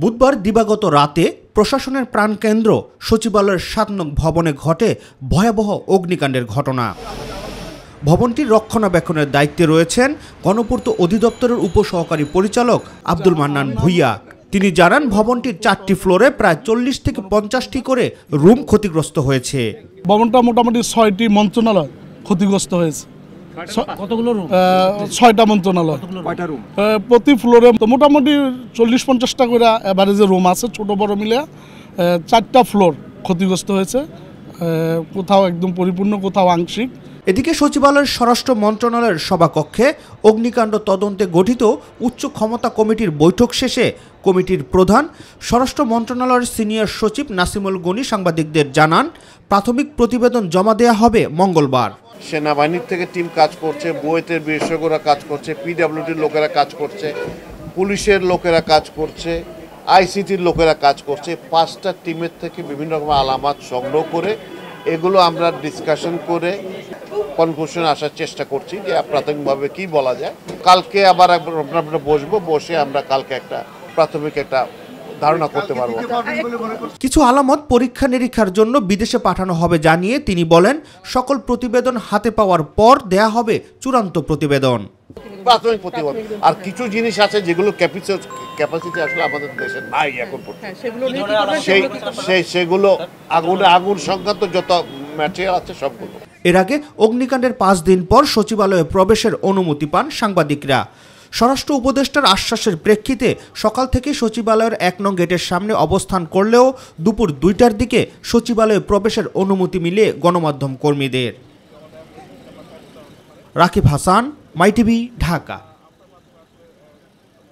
বুধবার দিবাগত রাতে প্রশাসনের প্রাণকেন্দ্র সচিবালয়ের ৭ নং ভবনে ঘটে ভয়াবহ অগ্নিকাণ্ডের ঘটনা। ভবনটির রক্ষণাবেক্ষণের দায়িত্বে রয়েছেন গণপূর্ত অধিদপ্তরের উপসহকারী পরিচালক আব্দুল মান্নান ভূঁইয়া। তিনি জানান, ভবনটির 4টি ফ্লোরে প্রায় 40 থেকে 50টি করে রুম ক্ষতিগ্রস্ত হয়েছে। ভবনটা মোটামুটি 6টি মন্ত্রণালয় ক্ষতিগ্রস্ত হয়েছে। কতগুলো রুম? 6টা মন্ত্রণালয়। কয়টা রুম? প্রতি ফ্লোরে মোটামুটি 40-50টা করে এভারেজে রুম আছে, ছোট বড় মিলে। 4টা ফ্লোর ক্ষতিগ্রস্ত হয়েছে, কোথাও একদম পরিপূর্ণ, কোথাও আংশিক। এদিকে সচিবালয়ের স্বরাষ্ট্র মন্ত্রণালয়ের সভাকক্ষে অগ্নিকাণ্ড তদন্তে গঠিত উচ্চ ক্ষমতা কমিটির বৈঠক শেষে কমিটির প্রধান স্বরাষ্ট্র মন্ত্রণালয়ের সিনিয়র সচিব নাসিমুল গনি সাংবাদিকদের জানান, প্রাথমিক প্রতিবেদন জমা দেওয়া হবে মঙ্গলবার। সেনাবাহিনীর থেকে টিম কাজ করছে, বুয়েটের বিশেষজ্ঞরা কাজ করছে, পিডব্লিউডির লোকেরা কাজ করছে, পুলিশের লোকেরা কাজ করছে, আইসিটির লোকেরা কাজ করছে। 5টা টিমের থেকে বিভিন্ন রকম আলামত সংগ্রহ করে এগুলো আমরা ডিসকাশন করে কনক্লুশন আসার চেষ্টা করছি যে প্রাথমিকভাবে কি বলা যায়। কালকে আবার আমরা বসবো, বসে আমরা কালকে একটা প্রাথমিক একটা ধারণা করতে পারবো। কিছু আলামত পরীক্ষা নিরীক্ষার জন্য বিদেশে পাঠানো হবে জানিয়ে তিনি বলেন, সকল প্রতিবেদন হাতে পাওয়ার পর দেয়া হবে চূড়ান্ত প্রতিবেদন। প্রাথমিক প্রতিবেদন আর কিছু জিনিস আছে যেগুলো ক্যাপাসিটি আসলে আমাদের দেশে নাই এখন পর্যন্ত, সেগুলো আগুন সংক্রান্ত যত ম্যাটেরিয়াল আছে সবগুলো। এর আগে অগ্নিকাণ্ডের 5 দিন পর সচিবালয়ে প্রবেশের অনুমতি পান সাংবাদিকরা। স্বরাষ্ট্র উপদেষ্টার আশ্বাসের প্রেক্ষিতে সকাল থেকে সচিবালয়ের 1 নং গেটের সামনে অবস্থান করলেও দুপুর 2টার দিকে সচিবালয়ে প্রবেশের অনুমতি মিলে গণমাধ্যম কর্মীদের। রাকিব হাসান, মাই টিভি, ঢাকা।